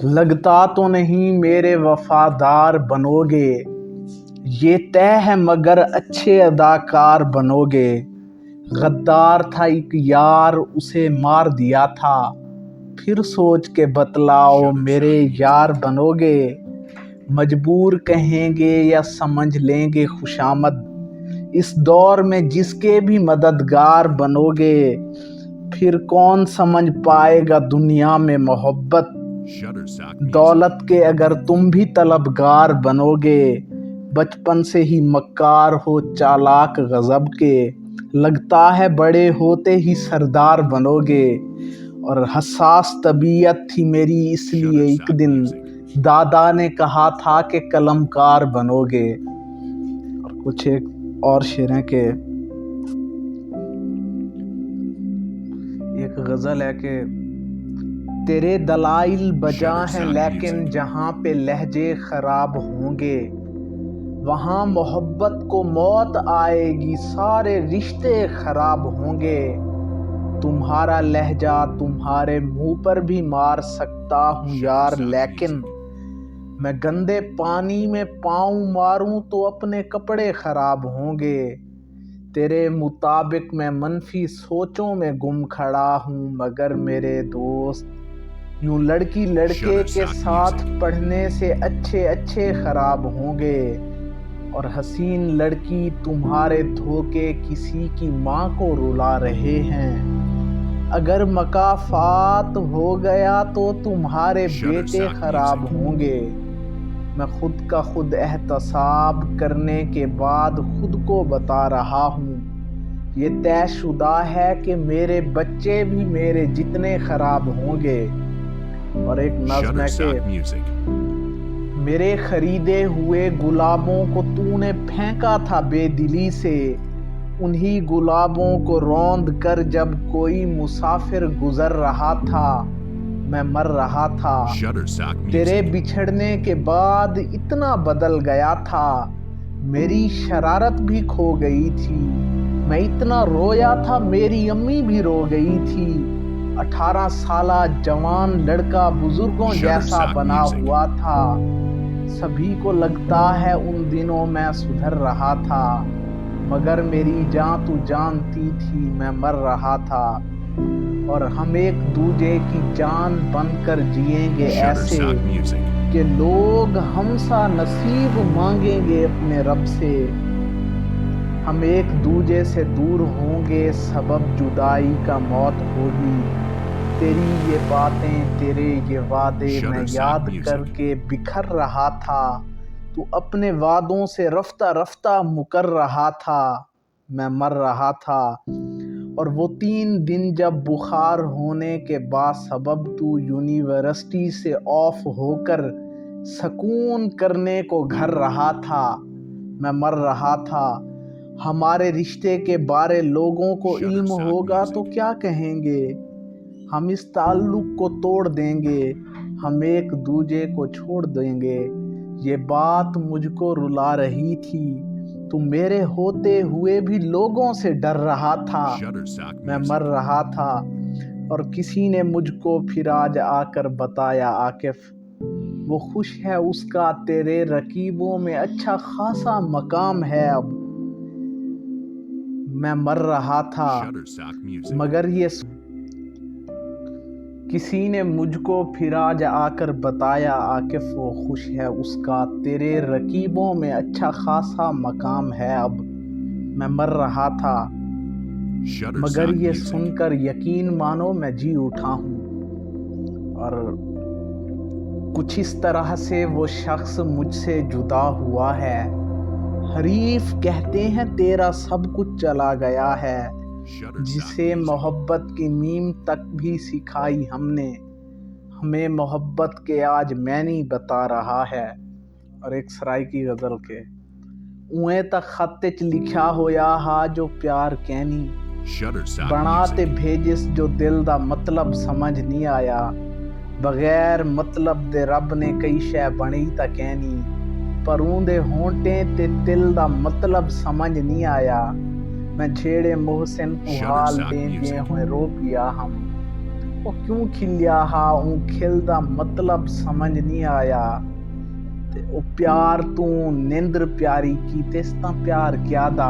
لگتا تو نہیں میرے وفادار بنو گے، یہ طے ہے مگر اچھے اداکار بنو گے۔ غدار تھا ایک یار اسے مار دیا تھا، پھر سوچ کے بتلاؤ میرے یار بنو گے۔ مجبور کہیں گے یا سمجھ لیں گے خوشامد، اس دور میں جس کے بھی مددگار بنو گے۔ پھر کون سمجھ پائے گا دنیا میں محبت، دولت کے اگر تم بھی طلبگار بنو گے۔ بچپن سے ہی مکار ہو چالاک غضب کے، لگتا ہے بڑے ہوتے ہی سردار بنو گے۔ اور حساس طبیعت تھی میری اس لیے ایک دن دادا نے کہا تھا کہ قلم کار بنو گے۔ اور کچھ ایک اور شعر ہیں کہ ایک غزل ہے کہ تیرے دلائل بجا ہیں لیکن جہاں پہ لہجے خراب ہوں گے، وہاں محبت کو موت آئے گی سارے رشتے خراب ہوں گے۔ تمہارا لہجہ تمہارے منہ پر بھی مار سکتا ہوں یار، لیکن میں گندے پانی میں پاؤں ماروں تو اپنے کپڑے خراب ہوں گے۔ تیرے مطابق میں منفی سوچوں میں گم کھڑا ہوں، مگر میرے دوست یوں لڑکی لڑکے کے ساتھ پڑھنے سے اچھے خراب ہوں گے۔ اور حسین لڑکی تمہارے دھوکے کسی کی ماں کو رلا رہے ہیں، اگر مکافات ہو گیا تو تمہارے بیٹے خراب ہوں گے۔ میں خود کا خود احتساب کرنے کے بعد خود کو بتا رہا ہوں، یہ طے شدہ ہے کہ میرے بچے بھی میرے جتنے خراب ہوں گے۔ اور ایک نظم ہے کہ میرے خریدے ہوئے گلابوں کو تو نے پھینکا تھا بے دلی سے، انہی گلابوں کو روند کر جب کوئی مسافر گزر رہا تھا میں مر رہا تھا۔ تیرے بچھڑنے کے بعد اتنا بدل گیا تھا، میری شرارت بھی کھو گئی تھی، میں اتنا رویا تھا میری امی بھی رو گئی تھی۔ 18 سالہ جوان لڑکا بزرگوں جیسا بنا ہوا تھا، سبھی کو لگتا ہے ان دنوں میں سدھر رہا تھا، مگر میری جان تو جانتی تھی میں مر رہا تھا۔ اور ہم ایک دوجے کی جان بن کر جئیں گے ایسے کہ لوگ ہم سا نصیب مانگیں گے اپنے رب سے۔ ہم ایک دوجے سے دور ہوں گے سبب جدائی کا موت ہوگی۔ تیری یہ باتیں تیرے یہ وعدے میں یاد کر کے بکھر رہا تھا، تو اپنے وعدوں سے رفتہ رفتہ مکر رہا تھا، میں مر رہا تھا۔ اور وہ 3 دن جب بخار ہونے کے باسبب تو یونیورسٹی سے آف ہو کر سکون کرنے کو گھر رہا تھا، میں مر رہا تھا۔ ہمارے رشتے کے بارے لوگوں کو علم ہوگا تو کیا کہیں گے، ہم اس تعلق کو توڑ دیں گے، ہم ایک دوجے کو چھوڑ دیں گے۔ یہ بات مجھ کو رلا رہی تھی، تو میرے ہوتے ہوئے بھی لوگوں سے ڈر رہا تھا، میں مر رہا تھا۔ اور کسی نے مجھ کو پھر آج آ کر بتایا عاقف، وہ خوش ہے اس کا تیرے رقیبوں میں اچھا خاصا مقام ہے اب۔ میں مر رہا تھا مگر یہ کسی نے مجھ کو پھر آج آ کر بتایا عاقف، وہ خوش ہے اس کا تیرے رقیبوں میں اچھا خاصا مقام ہے اب۔ میں مر رہا تھا مگر یہ سن کر یقین مانو میں جی اٹھا ہوں۔ اور کچھ اس طرح سے وہ شخص مجھ سے جدا ہوا ہے، حریف کہتے ہیں تیرا سب کچھ چلا گیا ہے، جسے محبت کی میم تک بھی سکھائی ہم نے، ہمیں محبت کے آج میں نہیں بتا رہا ہے۔ اور ایک سرائیکی غزل کے اوئے تک خط وچ لکھیا ہویا ہا جو پیار کہنی، بنا تے بھیجس جو دل دا مطلب سمجھ نہیں آیا، بغیر مطلب دے رب نے کئی شے بنی تا کہنی، پر اون دے ہونٹیں تے دل دا مطلب سمجھ نہیں آیا، میں جھیڑے محسن کو حال دیں ہوئے رو پیا ہم۔ ਉਹ ਕਿਉਂ ਖਿਲਿਆ ਹਾਂ ਉਹ ਖਿਲ ਦਾ ਮਤਲਬ ਸਮਝ ਨਹੀਂ ਆਇਆ ਤੇ ਉਹ ਪਿਆਰ ਤੂੰ ਨਿੰਦਰ ਪਿਆਰੀ ਕੀਤੇ ਤਾਂ ਪਿਆਰ ਕਿਆ ਦਾ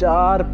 4